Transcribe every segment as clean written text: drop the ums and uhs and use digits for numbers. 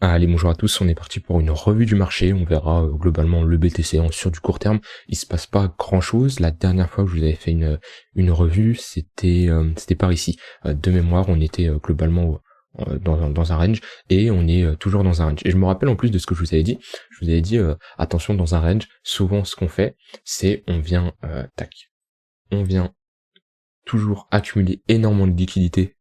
Allez, bonjour à tous, on est parti pour une revue du marché, on verra globalement le BTC sur du court terme, il se passe pas grand chose, la dernière fois que je vous avais fait une revue, c'était par ici, de mémoire on était globalement dans un range, et on est toujours dans un range, et je me rappelle en plus de ce que je vous avais dit, attention dans un range, souvent ce qu'on fait, c'est on vient toujours accumuler énormément de liquidités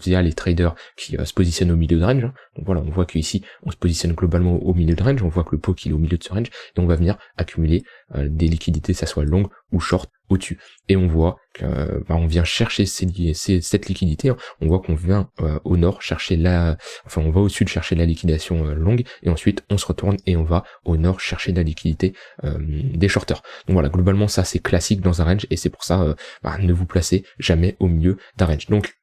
via les traders qui se positionnent au milieu de range. Donc voilà, on voit qu'ici, on se positionne globalement au milieu de range, on voit que le pot il est au milieu de ce range, et on va venir accumuler des liquidités, ça soit longue ou short, au-dessus. Et on voit qu'on vient chercher cette liquidité, hein. On voit qu'on vient au nord chercher on va au sud chercher la liquidation longue, et ensuite on se retourne et on va au nord chercher la liquidité des shorters. Donc voilà, globalement ça c'est classique dans un range, et c'est pour ça ne vous placez jamais au milieu d'un range. Donc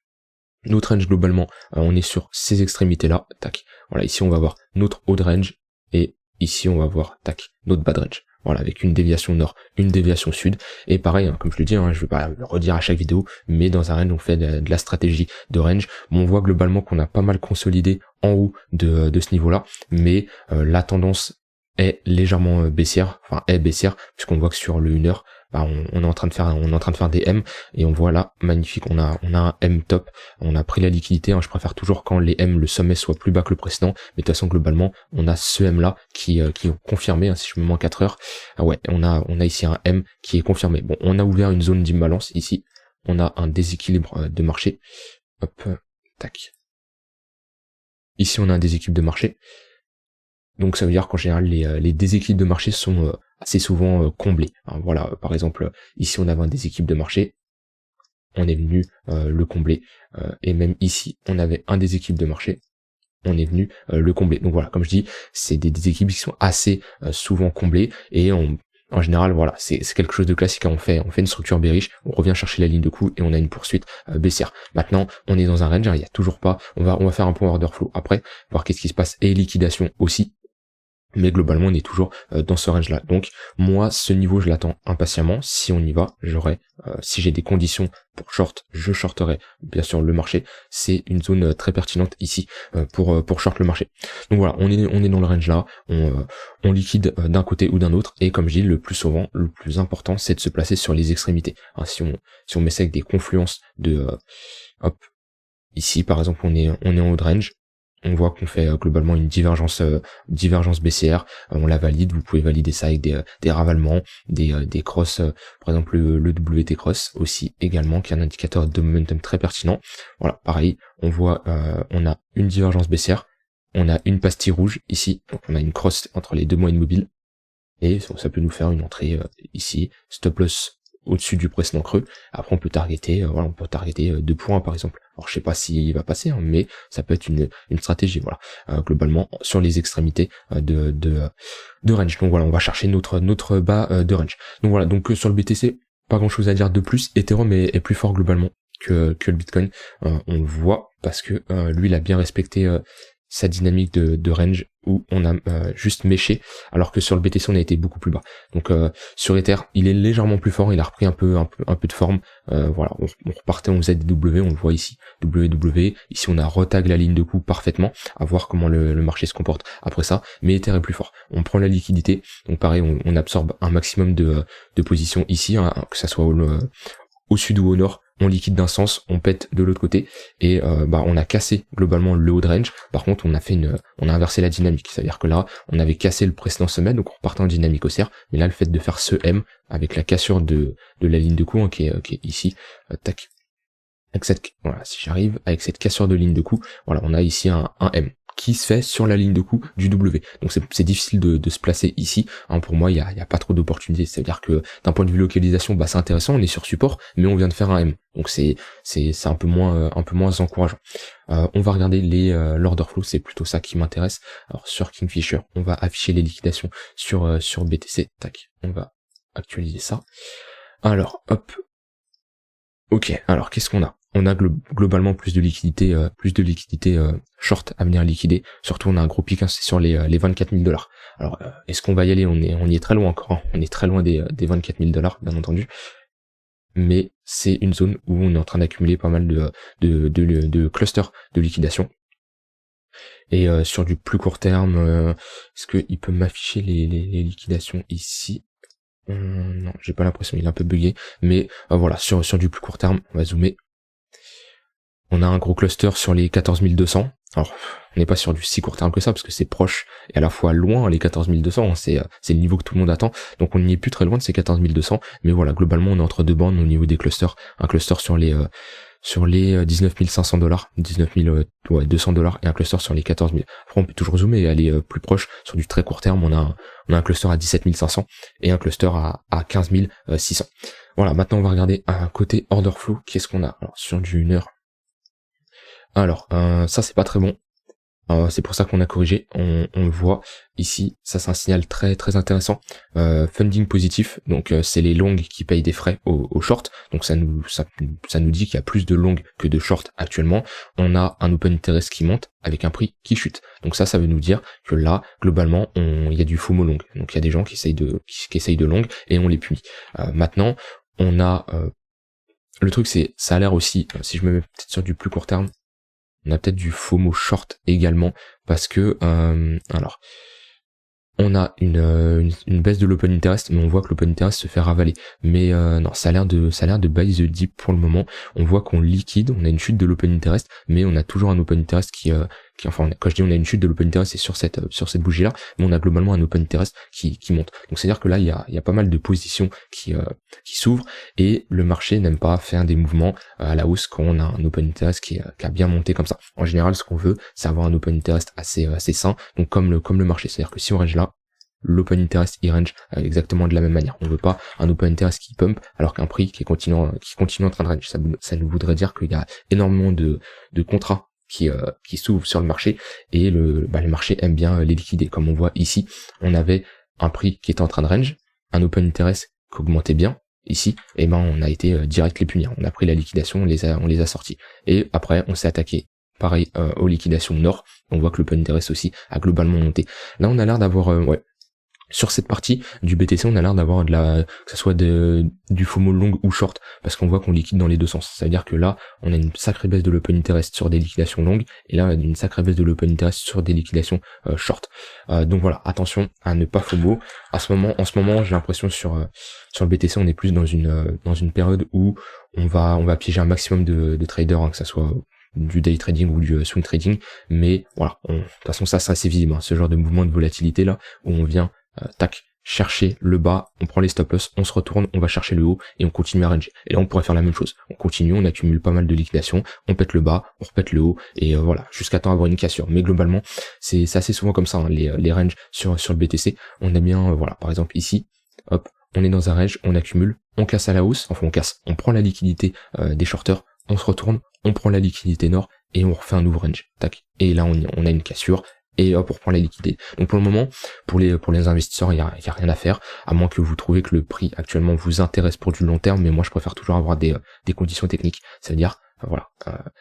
notre range globalement, on est sur ces extrémités là, tac. Voilà, ici on va voir notre haut de range, et ici on va voir, tac, notre bas de range. Voilà, avec une déviation nord, une déviation sud, et pareil, hein, comme je le dis, je vais pas le redire à chaque vidéo, mais dans un range on fait de la stratégie de range. Bon, on voit globalement qu'on a pas mal consolidé en haut de ce niveau là, mais la tendance est légèrement baissière, puisqu'on voit que sur le 1 heure, on est en train de faire des M, et on voit là, magnifique, on a un M top, on a pris la liquidité, hein. Je préfère toujours quand les M, le sommet soit plus bas que le précédent, mais de toute façon globalement on a ce M là qui est confirmé, hein, si je me mets en 4 heures, on a ici un M qui est confirmé. Bon, on a ouvert une zone d'imbalance ici, on a un déséquilibre de marché, hop, tac, ici on a un déséquilibre de marché. Donc ça veut dire qu'en général les déséquilibres de marché sont assez souvent comblés, hein. Voilà, par exemple ici on avait un déséquilibre de marché, on est venu le combler, et même ici on avait un déséquilibre de marché, on est venu le combler. Donc voilà, comme je dis, c'est des déséquilibres qui sont assez souvent comblés, et en général, voilà, c'est quelque chose de classique, hein. On fait une structure bearish, on revient chercher la ligne de coup, et on a une poursuite baissière. Maintenant, on est dans un range, hein, il y a toujours pas, on va faire un point order flow après, voir qu'est-ce qui se passe, et liquidation aussi. Mais globalement on est toujours dans ce range là. Donc moi ce niveau je l'attends impatiemment. Si on y va, si j'ai des conditions pour short, je shorterai bien sûr le marché. C'est une zone très pertinente ici pour short le marché. Donc voilà, on est dans le range là, on liquide d'un côté ou d'un autre, et comme je dis, le plus souvent, le plus important c'est de se placer sur les extrémités, hein. Si on met ça avec des confluences ici par exemple on est en haut de range, on voit qu'on fait globalement une divergence baissière, on la valide, vous pouvez valider ça avec des ravalements, des crosses, par exemple le WT cross aussi également, qui est un indicateur de momentum très pertinent. Voilà, pareil, on voit on a une divergence baissière, on a une pastille rouge ici, donc on a une cross entre les deux moyennes mobiles, et ça peut nous faire une entrée ici, stop loss au-dessus du précédent creux. Après on peut targeter 2 points par exemple. Alors je sais pas s'il va passer, hein, mais ça peut être une stratégie, voilà. Globalement sur les extrémités de range. Donc voilà, on va chercher notre bas de range. Donc voilà, donc sur le BTC, pas grand chose à dire de plus. Ethereum est plus fort globalement que le Bitcoin. On le voit parce que lui il a bien respecté sa dynamique de range, où on a juste méché, alors que sur le BTC on a été beaucoup plus bas. Donc sur Ether il est légèrement plus fort, il a repris un peu de forme. Voilà, on repartait, on faisait des W, on le voit ici, WW, ici on a retag la ligne de coup parfaitement, à voir comment le marché se comporte après ça. Mais Ether est plus fort, on prend la liquidité, donc pareil on absorbe un maximum de positions ici, hein, que ça soit au sud ou au nord, on liquide d'un sens, on pète de l'autre côté, et on a cassé globalement le haut de range. Par contre on a inversé la dynamique, c'est-à-dire que là on avait cassé le précédent sommet, donc on repartait en dynamique haussière, mais là le fait de faire ce M avec la cassure de la ligne de coup, hein, qui est ici, tac, voilà, si j'arrive avec cette cassure de ligne de coup, voilà, on a ici un M qui se fait sur la ligne de coup du W. Donc c'est difficile de se placer ici, hein. Pour moi il y a pas trop d'opportunités, c'est-à-dire que d'un point de vue localisation, c'est intéressant, on est sur support, mais on vient de faire un M, donc c'est un peu moins encourageant. On va regarder l'order flow, c'est plutôt ça qui m'intéresse. Alors sur Kingfisher, on va afficher les liquidations sur BTC, tac, on va actualiser ça. Alors hop, ok, alors qu'est-ce qu'on a? On a globalement plus de liquidité short à venir liquider. Surtout on a un gros pic, hein, c'est sur les 24 000 $. Alors est-ce qu'on va y aller? On y est très loin encore, hein. On est très loin des 24 000 $, bien entendu. Mais c'est une zone où on est en train d'accumuler pas mal de clusters de liquidation. Et sur du plus court terme, est-ce qu'il peut m'afficher les liquidations ici? Non, j'ai pas l'impression, il est un peu bugué, mais voilà, sur du plus court terme, on va zoomer. On a un gros cluster sur les 14 200. Alors, on n'est pas sur du si court terme que ça, parce que c'est proche et à la fois loin, les 14 200, c'est le niveau que tout le monde attend, donc on n'y est plus très loin de ces 14 200, mais voilà, globalement, on est entre deux bandes au niveau des clusters, un cluster sur les 19 500 $, 19 200 $, et un cluster sur les 14 000. Après, on peut toujours zoomer et aller plus proche. Sur du très court terme, on a un cluster à 17 500 et un cluster à 15 600. Voilà, maintenant on va regarder un côté order flow. Qu'est-ce qu'on a? Alors, sur du 1 heure. Alors, ça c'est pas très bon. C'est pour ça qu'on a corrigé, on le voit ici, ça c'est un signal très très intéressant. Funding positif, donc c'est les longs qui payent des frais aux shorts, donc ça nous dit qu'il y a plus de longs que de shorts actuellement. On a un open interest qui monte avec un prix qui chute, donc ça veut nous dire que là globalement il y a du FOMO long, donc il y a des gens qui essayent de long et on les punit. Maintenant on a le truc, c'est ça a l'air aussi, si je me mets peut-être sur du plus court terme, on a peut-être du FOMO short également, parce que alors on a une baisse de l'open interest, mais on voit que l'open interest se fait ravaler. Mais non, ça a l'air de buy the dip pour le moment. On voit qu'on liquide, on a une chute de l'open interest, mais on a toujours un open interest qui enfin, quand je dis on a une chute de l'open interest, c'est sur cette bougie là, mais on a globalement un open interest qui monte. Donc c'est à dire que là il y a pas mal de positions qui s'ouvrent, et le marché n'aime pas faire des mouvements à la hausse quand on a un open interest qui a bien monté comme ça. En général, ce qu'on veut, c'est avoir un open interest assez sain, donc comme le marché. C'est à dire que si on range là, l'open interest il range exactement de la même manière. On veut pas un open interest qui pump alors qu'un prix qui continue en train de range. Ça nous voudrait dire qu'il y a énormément de contrats qui s'ouvrent sur le marché, et le marché aime bien les liquider. Comme on voit ici, on avait un prix qui était en train de range, un open interest qui augmentait bien ici, et on a été direct les punir. On a pris la liquidation, on les a sortis. Et après on s'est attaqué pareil aux liquidations nord. On voit que l'open interest aussi a globalement monté. Là on a l'air d'avoir sur cette partie du BTC, on a l'air d'avoir que ce soit du FOMO long ou short, parce qu'on voit qu'on liquide dans les deux sens. C'est-à-dire que là, on a une sacrée baisse de l'open interest sur des liquidations longues, et là, on a une sacrée baisse de l'open interest sur des liquidations short. Donc voilà, attention à ne pas FOMO. En ce moment, j'ai l'impression sur le BTC, on est plus dans une période où on va piéger un maximum de traders, hein, que ça soit du day trading ou du swing trading, mais voilà, de toute façon ça c'est assez visible, hein, ce genre de mouvement de volatilité là, où on vient chercher le bas, on prend les stop loss, on se retourne, on va chercher le haut et on continue à ranger. Et là on pourrait faire la même chose, on continue, on accumule pas mal de liquidations, on pète le bas, on repète le haut, et voilà, jusqu'à temps avoir une cassure. Mais globalement c'est assez souvent comme ça, hein, les ranges sur le BTC. On aime bien, voilà, par exemple ici, hop, on est dans un range, on accumule, on casse à la hausse, enfin on prend la liquidité des shorters, on se retourne, on prend la liquidité nord et on refait un nouveau range, tac, et là on a une cassure, et hop, on reprend la liquidité. Donc pour le moment, pour les investisseurs, il y a rien à faire, à moins que vous trouvez que le prix actuellement vous intéresse pour du long terme, mais moi je préfère toujours avoir des conditions techniques. Ça veut dire, voilà,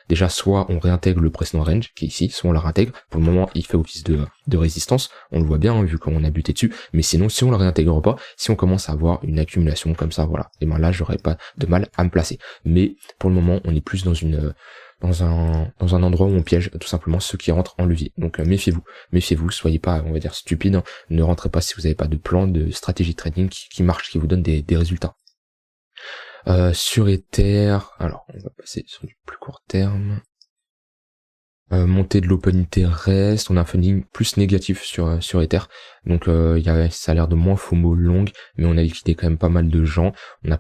déjà soit on réintègre le précédent range qui est ici, soit on le réintègre. Pour le moment, il fait office de résistance, on le voit bien, hein, vu qu'on a buté dessus, mais sinon si on le réintègre pas, si on commence à avoir une accumulation comme ça, voilà, et là j'aurais pas de mal à me placer. Mais pour le moment, on est plus dans un endroit où on piège tout simplement ceux qui rentrent en levier. Donc méfiez-vous, soyez pas, on va dire, stupides, hein. Ne rentrez pas si vous n'avez pas de plan, de stratégie de trading qui marche, qui vous donne des résultats. Sur Ether, alors on va passer sur du plus court terme. Montée de l'open interest, on a un funding plus négatif sur Ether, donc ça a l'air de moins FOMO long, mais on a liquidé quand même pas mal de gens. On a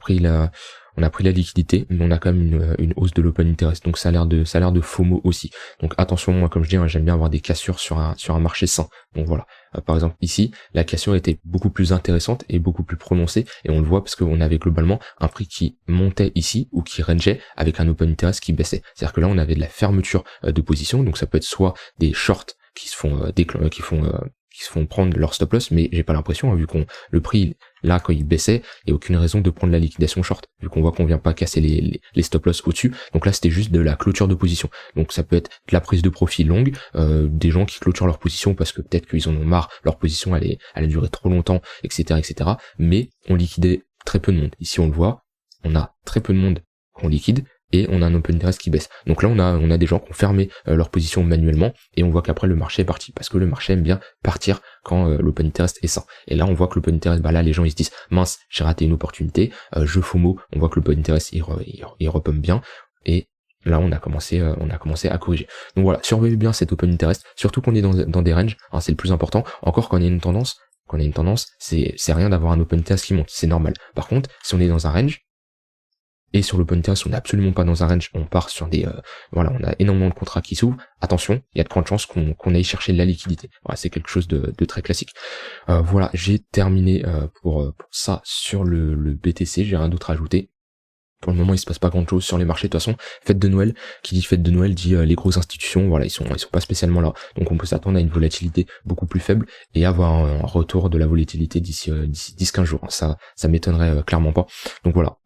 pris la liquidité, mais on a quand même une hausse de l'open interest, donc ça a l'air de FOMO aussi. Donc attention, moi comme je dis, hein, j'aime bien avoir des cassures sur un marché sain. Donc voilà, par exemple ici, la cassure était beaucoup plus intéressante et beaucoup plus prononcée, et on le voit parce qu'on avait globalement un prix qui montait ici ou qui rangeait avec un open interest qui baissait. C'est-à-dire que là on avait de la fermeture de position, donc ça peut être soit des shorts qui se font prendre leur stop loss, mais j'ai pas l'impression, hein, vu le prix là quand il baissait, il y a aucune raison de prendre la liquidation short, vu qu'on voit qu'on vient pas casser les stop loss au-dessus. Donc là c'était juste de la clôture de position. Donc ça peut être de la prise de profit longue, des gens qui clôturent leur position parce que peut-être qu'ils en ont marre, leur position elle a duré trop longtemps, etc. Mais on liquidait très peu de monde. Ici on le voit, on a très peu de monde qu'on liquide, et on a un open interest qui baisse. Donc là, on a des gens qui ont fermé leur position manuellement, et on voit qu'après le marché est parti, parce que le marché aime bien partir quand l'open interest est sain. Et là, on voit que l'open interest, là, les gens ils se disent mince, j'ai raté une opportunité, je FOMO, on voit que l'open interest il repump bien, et là, on a commencé à corriger. Donc voilà, surveillez bien cet open interest, surtout qu'on est dans des ranges, hein, c'est le plus important. Encore quand il y a une tendance, c'est rien d'avoir un open interest qui monte, c'est normal. Par contre, si on est dans un range, et sur l'open interest, on n'est absolument pas dans un range, on part sur des... voilà, on a énormément de contrats qui s'ouvrent. Attention, il y a de grandes chances qu'on aille chercher de la liquidité. Voilà, c'est quelque chose de très classique. Voilà, j'ai terminé pour ça sur le BTC, j'ai rien d'autre à ajouter. Pour le moment, il se passe pas grand chose sur les marchés. De toute façon, fête de Noël, qui dit fête de Noël dit les grosses institutions, voilà, ils sont pas spécialement là. Donc on peut s'attendre à une volatilité beaucoup plus faible et avoir un retour de la volatilité d'ici 10-15 jours. Ça m'étonnerait clairement pas. Donc voilà,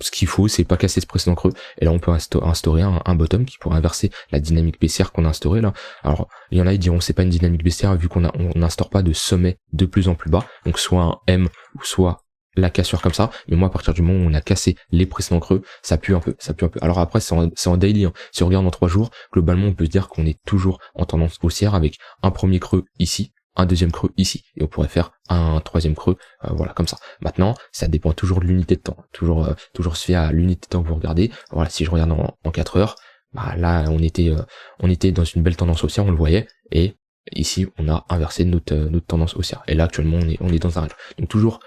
ce qu'il faut, c'est pas casser ce précédent creux. Et là, on peut instaurer un bottom qui pourrait inverser la dynamique baissière qu'on a instaurée là. Alors, il y en a qui diront c'est pas une dynamique baissière vu qu'on n'instaure pas de sommet de plus en plus bas. Donc soit un M ou soit la cassure comme ça, mais moi à partir du moment où on a cassé les précédents creux, ça pue un peu. Alors après c'est en daily, hein. Si on regarde en 3 jours, globalement on peut se dire qu'on est toujours en tendance haussière avec un premier creux ici, un deuxième creux ici, et on pourrait faire un troisième creux, voilà comme ça. Maintenant, ça dépend toujours de l'unité de temps, toujours se fier à l'unité de temps que vous regardez. Voilà, si je regarde en 4 heures, bah là on était dans une belle tendance haussière, on le voyait, et ici on a inversé notre tendance haussière. Et là actuellement on est dans un range. Donc toujours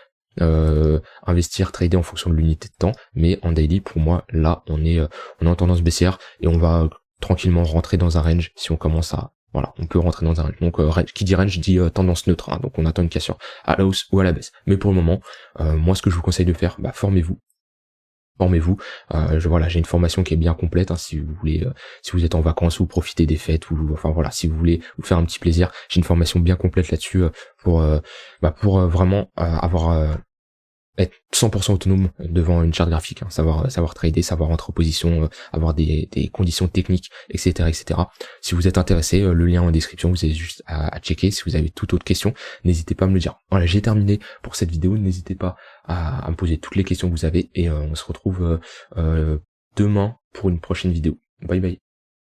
investir, trader en fonction de l'unité de temps, mais en daily pour moi là on est en tendance baissière et on va tranquillement rentrer dans un range si on commence à on peut rentrer dans un range. Donc qui dit range dit tendance neutre, hein, donc on attend une cassure à la hausse ou à la baisse. Mais pour le moment, moi ce que je vous conseille de faire, formez-vous. J'ai une formation qui est bien complète, hein, si vous voulez, si vous êtes en vacances ou profitez des fêtes, ou si vous voulez vous faire un petit plaisir, j'ai une formation bien complète là-dessus pour vraiment être 100% autonome devant une charte graphique, hein, savoir trader, savoir entrer en position, avoir des conditions techniques, etc. Si vous êtes intéressé, le lien en description, vous avez juste à checker. Si vous avez toute autre question, n'hésitez pas à me le dire. Voilà, j'ai terminé pour cette vidéo, n'hésitez pas à me poser toutes les questions que vous avez, et on se retrouve demain pour une prochaine vidéo. Bye bye.